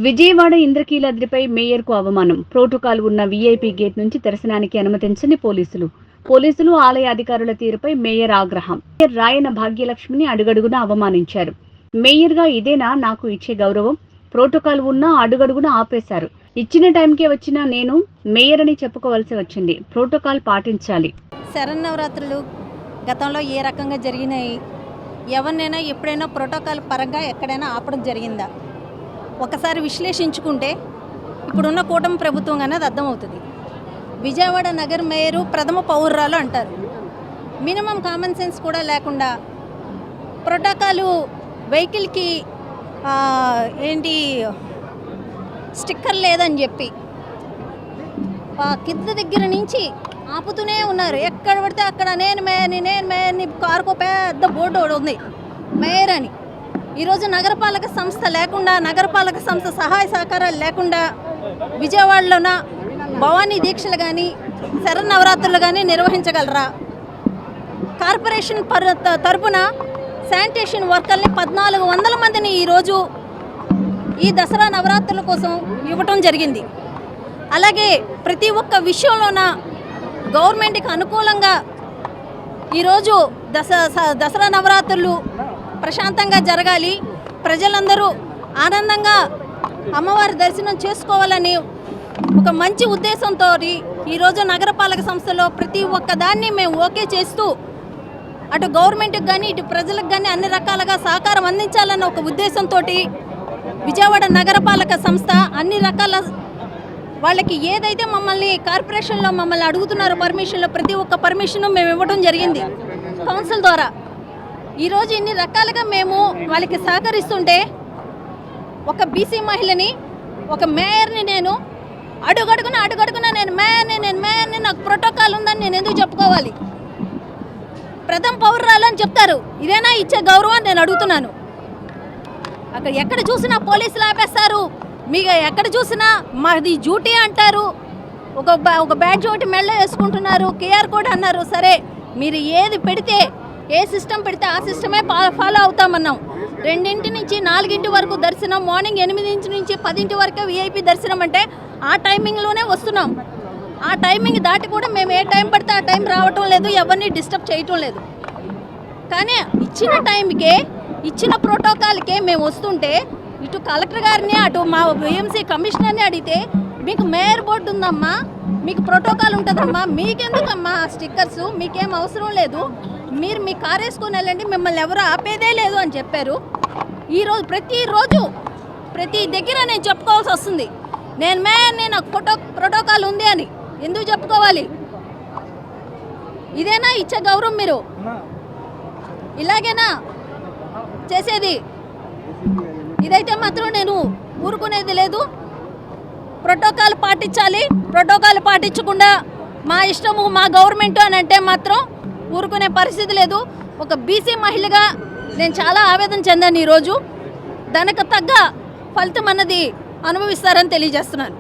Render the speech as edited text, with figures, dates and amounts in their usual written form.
విజయవాడ ఇంద్రకీలాద్రిపై మేయర్కు అవమానం. ప్రోటోకాల్ ఉన్న వీఐపీ గేట్ నుంచి దర్శనానికి అనుమతించని పోలీసులు ఆలయ అధికారుల తీరుపై మేయర్ ఆగ్రహం. మేయర్ రాయన భాగ్యలక్ష్మిని అడుగడుగునా అవమానించారు. మేయర్గా ఇదేనా నాకు ఇచ్చే గౌరవం? ప్రోటోకాల్ ఉన్నా అడుగడుగునా ఆపేశారు. ఇచ్చిన టైంకే వచ్చినా నేను మేయర్ అని చెప్పుకోవాల్సి వచ్చింది. ప్రోటోకాల్ పాటించాలి. శరన్నవరాత్రులు గతంలో ఏ రకంగా జరిగినాయి? ఎవరినైనా ఎప్పుడైనా ప్రోటోకాల్ పరంగా ఎక్కడైనా ఆపడం జరిగిందా? ఒకసారి విశ్లేషించుకుంటే ఇప్పుడున్న కూటమి ప్రభుత్వం అనేది అర్థమవుతుంది. విజయవాడ నగర మేయరు ప్రథమ పౌరురాలు అంటారు. మినిమం కామన్ సెన్స్ కూడా లేకుండా ప్రోటోకాలు వెహికల్కి స్టిక్కర్ లేదని చెప్పి కింద దగ్గర నుంచి ఆపుతూనే ఉన్నారు. ఎక్కడ పడితే అక్కడ నేను మేయర్ని కారుకో పెద్ద బోర్డు ఉంది మేయర్ అని. ఈరోజు నగరపాలక సంస్థ లేకుండా, నగరపాలక సంస్థ సహాయ సహకారాలు లేకుండా విజయవాడలోన భవానీ దీక్షలు కానీ శరన్నవరాత్రులు కానీ నిర్వహించగలరా? కార్పొరేషన్ తరపున శానిటేషన్ వర్కర్ని 1400 మందిని ఈరోజు ఈ దసరా నవరాత్రుల కోసం ఇవ్వటం జరిగింది. అలాగే ప్రతి ఒక్క విషయంలోన గవర్నమెంట్కి అనుకూలంగా ఈరోజు దసరా నవరాత్రులు ప్రశాంతంగా జరగాలి, ప్రజలందరూ ఆనందంగా అమ్మవారి దర్శనం చేసుకోవాలని ఒక మంచి ఉద్దేశంతో ఈరోజు నగరపాలక సంస్థలో ప్రతి ఒక్క దాన్ని మేము ఓకే చేస్తూ అటు గవర్నమెంట్కి కానీ ఇటు ప్రజలకు కానీ అన్ని రకాలుగా సహకారం అందించాలన్న ఒక ఉద్దేశంతో విజయవాడ నగరపాలక సంస్థ అన్ని రకాల వాళ్ళకి ఏదైతే మమ్మల్ని కార్పొరేషన్లో మమ్మల్ని అడుగుతున్నారో పర్మిషన్లో ప్రతి ఒక్క పర్మిషను మేము ఇవ్వడం జరిగింది కౌన్సిల్ ద్వారా. ఈరోజు ఇన్ని రకాలుగా మేము వాళ్ళకి సహకరిస్తుంటే ఒక బీసీ మహిళని, ఒక మేయర్ని నేను అడుగడుగున నేను మేయర్ని నాకు ప్రోటోకాల్ ఉందని నేను ఎందుకు చెప్పుకోవాలి? ప్రథమ పౌరురాలు అని చెప్తారు. ఇదేనా ఇచ్చే గౌరవం నేను అడుగుతున్నాను. అక్కడ ఎక్కడ చూసినా పోలీసులు ఆపేస్తారు. మీకు ఎక్కడ చూసినా మాది డ్యూటీ అంటారు. ఒక బ్యాడ్జ్ ఒకటి మెళ్ళ వేసుకుంటున్నారు, కేఆర్ కోడ్ అన్నారు. సరే, మీరు ఏది పెడితే, ఏ సిస్టమ్ పెడితే ఆ సిస్టమే ఫాలో అవుతామన్నాం. 2 నుంచి 4 వరకు దర్శనం, మార్నింగ్ 8 నుంచి 10 వరకు వీఐపీ దర్శనం అంటే ఆ టైమింగ్లోనే వస్తున్నాం. ఆ టైమింగ్ దాటి కూడా మేము ఏ టైం పడితే ఆ టైం రావటం లేదు, ఎవరిని డిస్టర్బ్ చేయటం లేదు. కానీ ఇచ్చిన టైంకే, ఇచ్చిన ప్రోటోకాల్కే మేము వస్తుంటే ఇటు కలెక్టర్ గారిని, అటు మా బిఎంసీ కమిషనర్ని అడిగితే మీకు మేయర్ బోర్డు ఉందమ్మా, మీకు ప్రోటోకాల్ ఉంటుందమ్మా, మీకెందుకమ్మా ఆ స్టిక్కర్స్, మీకేం అవసరం లేదు, మీరు మీ కార్ వేసుకొని వెళ్ళండి, మిమ్మల్ని ఎవరు ఆపేదే లేదు అని చెప్పారు. ఈరోజు ప్రతి దగ్గర నేను చెప్పుకోవాల్సి వస్తుంది, నేను మేయర్ని, నాకు ప్రోటోకాల్ ఉంది అని. ఎందుకు చెప్పుకోవాలి? ఇదేనా ఇచ్చే గౌరవం? మీరు ఇలాగేనా చేసేది? ఇదైతే మాత్రం నేను ఊరుకునేది లేదు. ప్రోటోకాల్ పాటించాలి. ప్రోటోకాల్ పాటించకుండా మా ఇష్టము, మా గవర్నమెంట్ అని అంటే మాత్రం ఊరుకునే పరిస్థితి లేదు. ఒక బీసీ మహిళగా నేను చాలా ఆవేదన చెందాను. ఈరోజు దానికి తగ్గ ఫలితం అన్నది అనుభవిస్తారని తెలియజేస్తున్నాను.